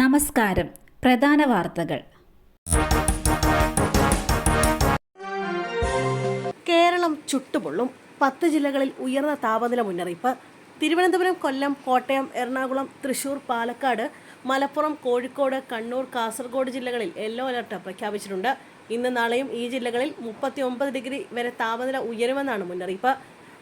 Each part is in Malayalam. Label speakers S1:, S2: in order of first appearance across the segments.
S1: നമസ്കാരം. പ്രധാന വാർത്തകൾ.
S2: കേരളം ചുട്ടുപൊള്ളും. 10 ജില്ലകളിൽ ഉയർന്ന താപനില മുന്നറിയിപ്പ്. തിരുവനന്തപുരം, കൊല്ലം, കോട്ടയം, എറണാകുളം, തൃശൂർ, പാലക്കാട്, മലപ്പുറം, കോഴിക്കോട്, കണ്ണൂർ, കാസർഗോഡ് ജില്ലകളിൽ യെല്ലോ അലർട്ട് പ്രഖ്യാപിച്ചിട്ടുണ്ട്. ഇന്ന് നാളെയും ഈ ജില്ലകളിൽ 39 ഡിഗ്രി വരെ താപനില ഉയരുമെന്നാണ് മുന്നറിയിപ്പ്.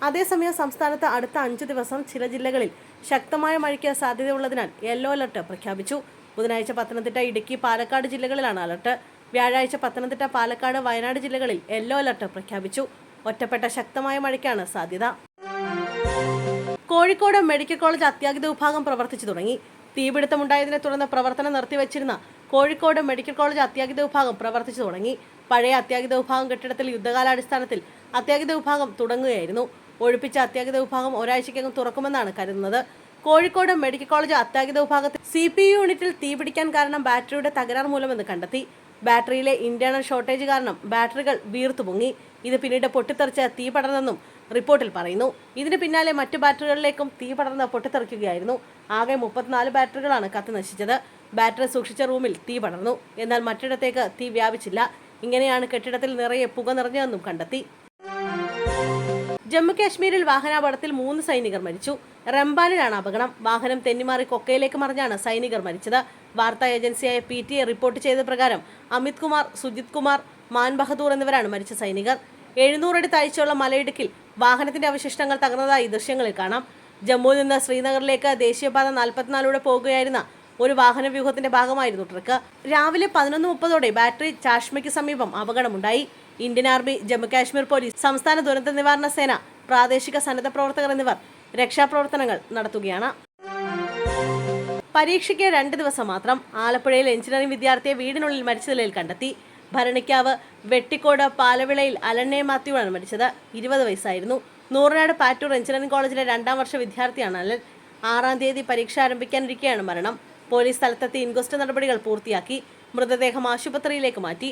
S2: അതേസമയം സംസ്ഥാനത്ത് അടുത്ത 5 ദിവസം ചില ജില്ലകളിൽ ശക്തമായ മഴയ്ക്ക് സാധ്യതയുള്ളതിനാൽ യെല്ലോ അലർട്ട് പ്രഖ്യാപിച്ചു. ബുധനാഴ്ച പത്തനംതിട്ട, ഇടുക്കി, പാലക്കാട് ജില്ലകളിലാണ് അലർട്ട്. വ്യാഴാഴ്ച പത്തനംതിട്ട, പാലക്കാട്, വയനാട് ജില്ലകളിൽ യെല്ലോ അലർട്ട് പ്രഖ്യാപിച്ചു. ഒറ്റപ്പെട്ട ശക്തമായ മഴയ്ക്കാണ് സാധ്യത. കോഴിക്കോട് മെഡിക്കൽ കോളേജ് അത്യാഹിത വിഭാഗം പ്രവർത്തിച്ചു തുടങ്ങി. തീപിടുത്തമുണ്ടായതിനെ തുടർന്ന് പ്രവർത്തനം നിർത്തിവച്ചിരുന്ന കോഴിക്കോട് മെഡിക്കൽ കോളേജ് അത്യാഹിത വിഭാഗം പ്രവർത്തിച്ചു തുടങ്ങി. പഴയ അത്യാഹിത വിഭാഗം കെട്ടിടത്തിൽ യുദ്ധകാലാടിസ്ഥാനത്തിൽ അത്യാഹിത വിഭാഗം തുടങ്ങുകയായിരുന്നു. ഒഴിപ്പിച്ച അത്യാഹിത വിഭാഗം ഒരാഴ്ചയ്ക്കകം തുറക്കുമെന്നാണ് കരുതുന്നത്. കോഴിക്കോട് മെഡിക്കൽ കോളേജ് അത്യാഹിത വിഭാഗത്തിൽ CPU യൂണിറ്റിൽ തീപിടിക്കാൻ കാരണം ബാറ്ററിയുടെ തകരാർ മൂലമെന്ന് കണ്ടെത്തി. ബാറ്ററിയിലെ ഇന്റേണൽ ഷോർട്ടേജ് കാരണം ബാറ്ററികൾ വീർത്തു പൊങ്ങി. ഇത് പിന്നീട് പൊട്ടിത്തെറിച്ച് തീ പടർന്നെന്നും റിപ്പോർട്ടിൽ പറയുന്നു. ഇതിന് പിന്നാലെ മറ്റു ബാറ്ററികളിലേക്കും തീ പടർന്ന് പൊട്ടിത്തെറിക്കുകയായിരുന്നു. ആകെ 34 ബാറ്ററികളാണ് കത്തി നശിച്ചത്. ബാറ്ററി സൂക്ഷിച്ച റൂമിൽ തീ പടർന്നു. എന്നാൽ മറ്റിടത്തേക്ക് തീ വ്യാപിച്ചില്ല. ഇങ്ങനെയാണ് കെട്ടിടത്തിൽ നിറയെ പുക നിറഞ്ഞതെന്നും കണ്ടെത്തി. ജമ്മു കാശ്മീരിൽ വാഹനാപകടത്തിൽ 3 സൈനികർ മരിച്ചു. റംബാനിലാണ് അപകടം. വാഹനം തെന്നിമാറി കൊക്കയിലേക്ക് മറിഞ്ഞാണ് സൈനികർ മരിച്ചത്. വാർത്താ ഏജൻസിയായ PTI റിപ്പോർട്ട് ചെയ്ത പ്രകാരം അമിത് കുമാർ, സുജിത് കുമാർ, മാൻ ബഹദൂർ എന്നിവരാണ് മരിച്ച സൈനികർ. 700 അടി താഴ്ചയുള്ള മലയിടുക്കിൽ വാഹനത്തിന്റെ അവശിഷ്ടങ്ങൾ തകർന്നതായി ദൃശ്യങ്ങളിൽ കാണാം. ജമ്മുവിൽ നിന്ന് ശ്രീനഗറിലേക്ക് ദേശീയപാത 44 പോകുകയായിരുന്ന ഒരു വാഹന വ്യൂഹത്തിന്റെ ഭാഗമായിരുന്നു ട്രക്ക്. രാവിലെ 11:30 ബാറ്ററി ചാഷ്മയ്ക്ക് സമീപം അപകടമുണ്ടായി. Indian army, Jammu Kashmir police, സംസ്ഥാന ദുരന്ത നിവാരണ സേന, പ്രാദേശിക സന്നദ്ധ പ്രവർത്തകർ എന്നിവർ രക്ഷാപ്രവർത്തനങ്ങൾ നടത്തുകയാണ്. പരീക്ഷയ്ക്ക് 2 ദിവസം മാത്രം. ആലപ്പുഴയിൽ എഞ്ചിനീയറിംഗ് വിദ്യാർത്ഥിയെ വീടിനുള്ളിൽ മരിച്ച നിലയിൽ കണ്ടെത്തി. ഭരണിക്കാവ് വെട്ടിക്കോട് പാലവിളയിൽ അലണ്ണെ മാത്യുവാണ് മരിച്ചത്. 20 വയസ്സായിരുന്നു. നൂറനാട് പാറ്റൂർ എഞ്ചിനീയറിംഗ് കോളേജിലെ 2ാം വർഷ വിദ്യാർത്ഥിയാണ് അലൻ. 6-ാം തീയതി പരീക്ഷ ആരംഭിക്കാനിരിക്കെയാണ് മരണം. പോലീസ് സ്ഥലത്തെത്തി ഇൻക്വസ്റ്റ് നടപടികൾ പൂർത്തിയാക്കി. മൃതദേഹം ആശുപത്രിയിലേക്ക് മാറ്റി.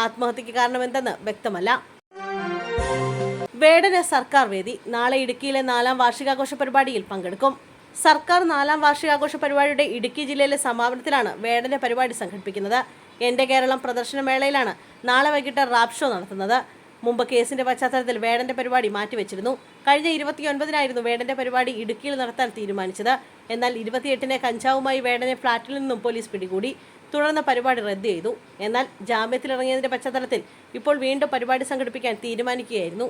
S2: ആത്മഹത്യക്ക് കാരണമെന്തെന്ന് വ്യക്തമല്ല. വേടന് സർക്കാർ വേദി. നാളെ ഇടുക്കിയിലെ 4ാം വാർഷികാഘോഷ പരിപാടിയിൽ പങ്കെടുക്കും. സർക്കാർ 4ാം വാർഷികാഘോഷ പരിപാടിയുടെ ഇടുക്കി ജില്ലയിലെ സമാപനത്തിലാണ് വേടന്റെ പരിപാടി സംഘടിപ്പിക്കുന്നത്. എന്റെ കേരളം പ്രദർശനമേളയിലാണ് നാളെ വൈകിട്ട് റാപ്പ് ഷോ നടത്തുന്നത്. മുമ്പ് കേസിന്റെ പശ്ചാത്തലത്തിൽ വേടന്റെ പരിപാടി മാറ്റിവെച്ചിരുന്നു. കഴിഞ്ഞ 29-നായിരുന്നു വേടന്റെ പരിപാടി ഇടുക്കിയിൽ നടത്താൻ തീരുമാനിച്ചത്. എന്നാൽ 28-ന് കഞ്ചാവുമായി വേടനെ ഫ്ളാറ്റിൽ നിന്നും പോലീസ് പിടികൂടി. തുടർന്ന് പരിപാടി റദ്ദ് ചെയ്തു. എന്നാൽ ജാമ്യത്തിലിറങ്ങിയതിന്റെ പശ്ചാത്തലത്തിൽ ഇപ്പോൾ വീണ്ടും പരിപാടി സംഘടിപ്പിക്കാൻ തീരുമാനിക്കുകയായിരുന്നു.